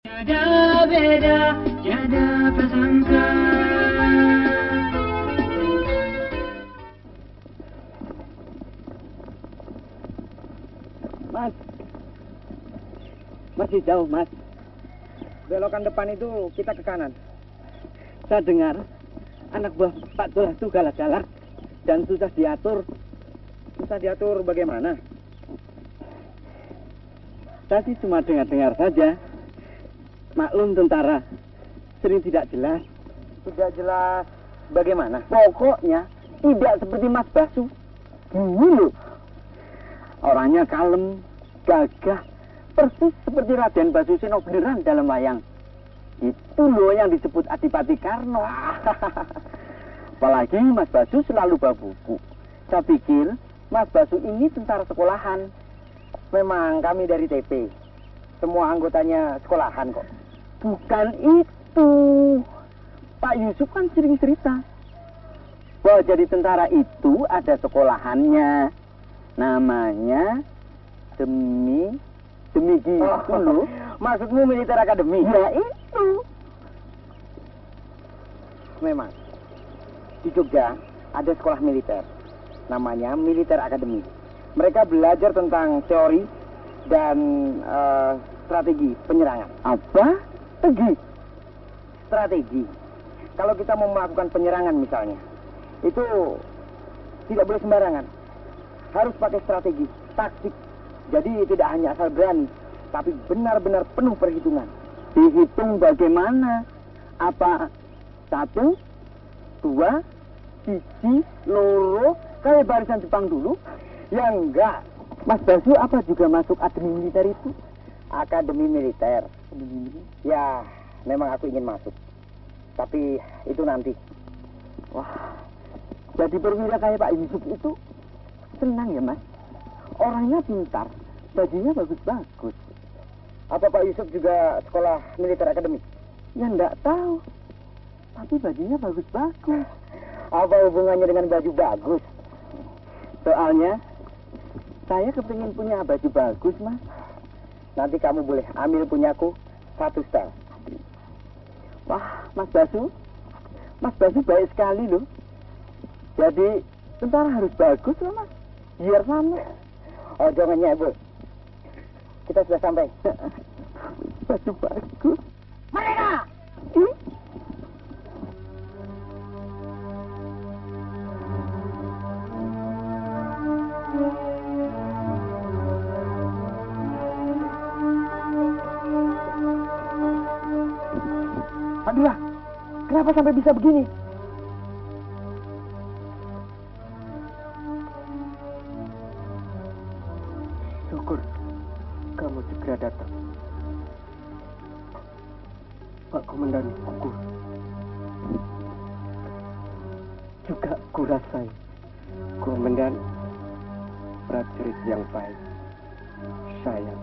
Tiada beda, tiada prasangka. Mas, masih jauh, Mas. Belokan depan itu kita ke kanan. Saya dengar anak buah Pak Dolah itu galak-galak dan susah diatur. Susah diatur bagaimana? Saya sih cuma dengar-dengar saja. Maklum tentara, sering tidak jelas. Tidak jelas bagaimana? Pokoknya tidak seperti Mas Basu. Gini loh. Orangnya kalem, gagah, persis seperti Raden Basuseno beneran dalam wayang. Itu loh yang disebut Adipati Karno. Apalagi Mas Basu selalu bawa buku. Saya pikir Mas Basu ini tentara sekolahan. Memang kami dari TP. Semua anggotanya sekolahan kok. Bukan itu. Pak Yusuf kan sering cerita bahwa jadi tentara itu ada sekolahannya. Namanya demi gitu loh. Maksudmu militer akademi? Ya itu. Memang di Jogja ada sekolah militer. Namanya Militer Akademi. Mereka belajar tentang teori dan strategi penyerangan. Apa? Strategi. Kalau kita mau melakukan penyerangan misalnya, itu tidak boleh sembarangan. Harus pakai strategi, taktik. Jadi tidak hanya asal berani, tapi benar-benar penuh perhitungan. Dihitung bagaimana? Apa 1, 2, 1, loro, kayak barisan Jepang dulu? Ya enggak. Mas Basu apa juga masuk akademi militer itu? Akademi militer. Ya, memang aku ingin masuk. Tapi itu nanti. Wah, jadi perwira kayak Pak Yusuf itu senang ya, Mas? Orangnya pintar, bajunya bagus-bagus. Apa Pak Yusuf juga sekolah militer akademik? Ya enggak tahu. Tapi bajunya bagus-bagus. Apa hubungannya dengan baju bagus? Soalnya saya kepingin punya baju bagus, Mas. Nanti kamu boleh ambil punyaku 1 stel. Wah, Mas Basu baik sekali loh. Jadi tentara harus bagus loh, Mas. Biar sama. Oh, jangan nyebut. Kita sudah sampai. Baju bagus. Mereka! Aduh, kenapa sampai bisa begini? Syukur kamu segera datang. Pak Komandan gugur. Juga kurasai. Komandan prajurit yang baik. Saya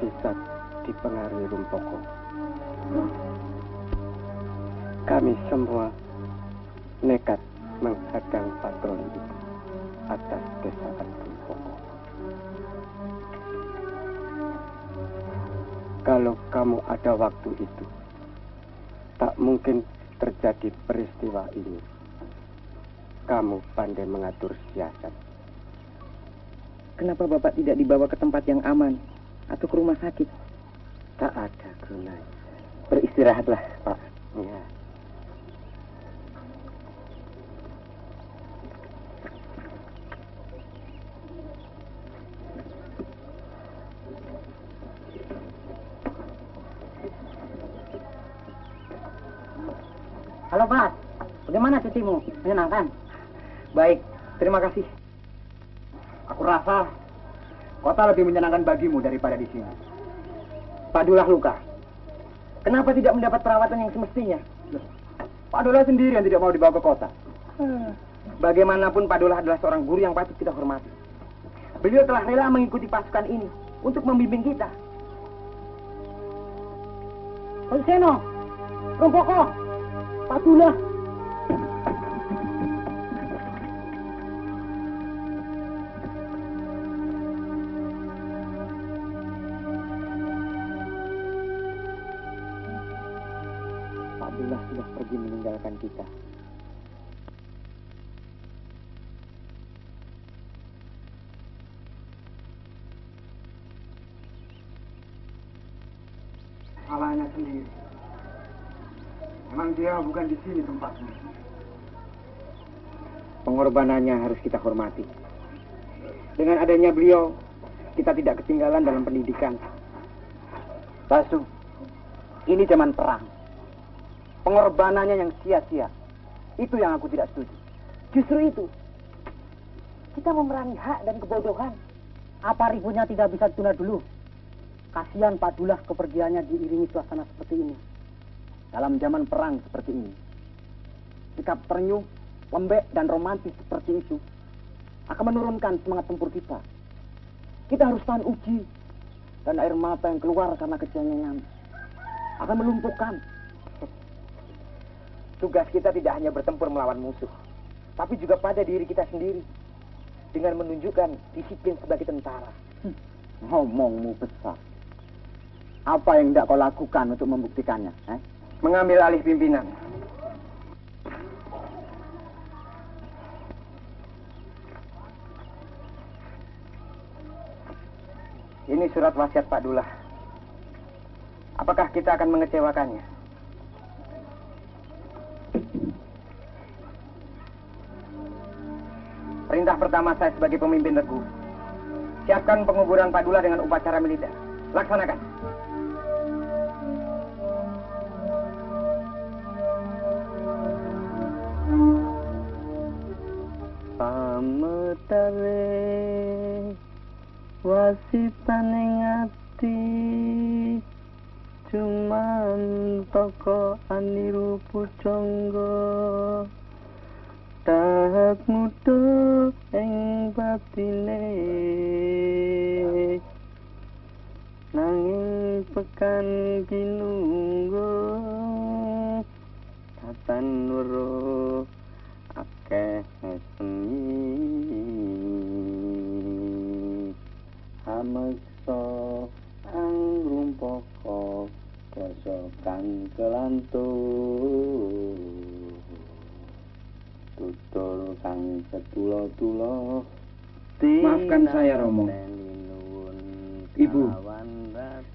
bisa dipengaruhi Rumpoko. Kami semua nekat menghadang patroli itu atas desaan Rumpoko. Kalau kamu ada waktu itu, tak mungkin terjadi peristiwa ini. Kamu pandai mengatur siasat. Kenapa Bapak tidak dibawa ke tempat yang aman atau ke rumah sakit? Tak ada gunanya. Beristirahatlah, Pak. Ya. Halo, Pak. Bagaimana cutimu? Menyenangkan? Baik, terima kasih. Aku rasa kota lebih menyenangkan bagimu daripada di sini. Pak Dolah luka. Kenapa tidak mendapat perawatan yang semestinya? Pak Dolah sendiri yang tidak mau dibawa ke kota. Bagaimanapun Pak Dolah adalah seorang guru yang patut kita hormati. Beliau telah rela mengikuti pasukan ini untuk membimbing kita. Pak Seno, Rumpoko, Pak Dolah. Abdullah sudah pergi meninggalkan kita. Salahnya sendiri. Memang dia bukan di sini tempatnya. Pengorbanannya harus kita hormati. Dengan adanya beliau, kita tidak ketinggalan dalam pendidikan. Basu, ini zaman perang. Pengorbanannya yang sia-sia. Itu yang aku tidak setuju. Justru itu. Kita memerangi hak dan kebodohan. Apa ributnya tidak bisa ditunda dulu? Kasihan Pak Dullah kepergiannya diiringi suasana seperti ini. Dalam zaman perang seperti ini, sikap ternyuh, lembek, dan romantis seperti itu akan menurunkan semangat tempur kita. Kita harus tahan uji, dan air mata yang keluar karena kecengengan akan melumpuhkan. Tugas kita tidak hanya bertempur melawan musuh, tapi juga pada diri kita sendiri, dengan menunjukkan disiplin sebagai tentara. Ngomongmu besar. Apa yang tidak kau lakukan untuk membuktikannya? Mengambil alih pimpinan. Ini surat wasiat Pak Dullah. Apakah kita akan mengecewakannya? Perintah pertama saya sebagai pemimpin regu. Siapkan penguburan Pak Dullah dengan upacara militer. Laksanakan. Pametare wasitaning ati cuman toko aniru pujangga tahap muda ing batine nanging pekan kinunggo katan weruh akeh seni hameksa angrumpaka kosokan kelantur tutur kang setula-tula. Maafkan saya, Romo. Ibu,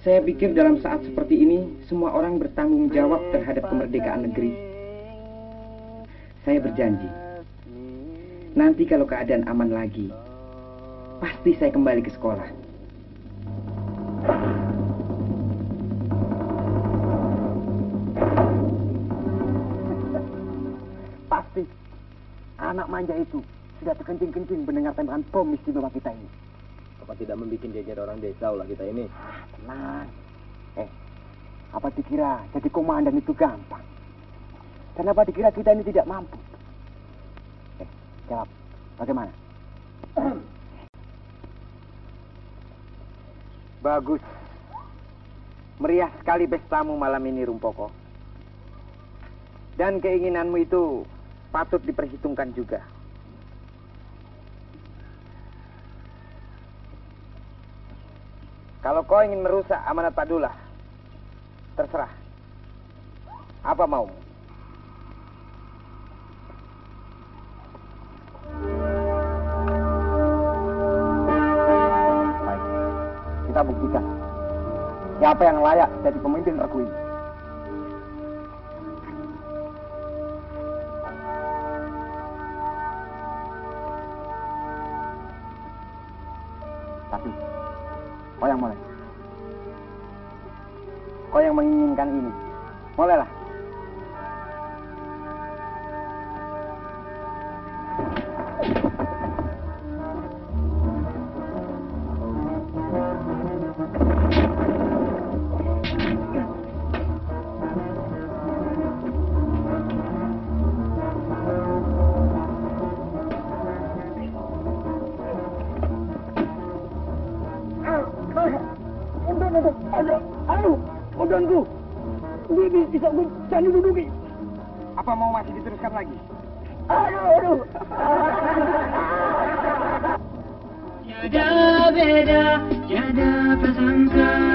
saya pikir dalam saat seperti ini semua orang bertanggung jawab terhadap kemerdekaan negeri. Saya berjanji, nanti kalau keadaan aman lagi, pasti saya kembali ke sekolah. Pasti anak manja itu sudah terkencing-kencing mendengar tembakan bom istimewa kita ini. Apa tidak membuat geger orang desa ulah kita ini? Tenang. Apa dikira jadi komandan itu gampang? Kenapa dikira kita ini tidak mampu? Jawab, bagaimana? Bagus. Meriah sekali pestamu malam ini, Rumpoko. Dan keinginanmu itu patut diperhitungkan juga. Kalau kau ingin merusak amanat Pak Dullah, terserah. Apa maumu? Baik, kita buktikan siapa yang layak jadi pemimpin regu ini. Tapi kau yang mulai. Kau yang menginginkan ini. Mulailah. Udonku, bisa jangan diduduki. Apa mau masih diteruskan lagi? Aduh. Tiada beda, tiada prasangka.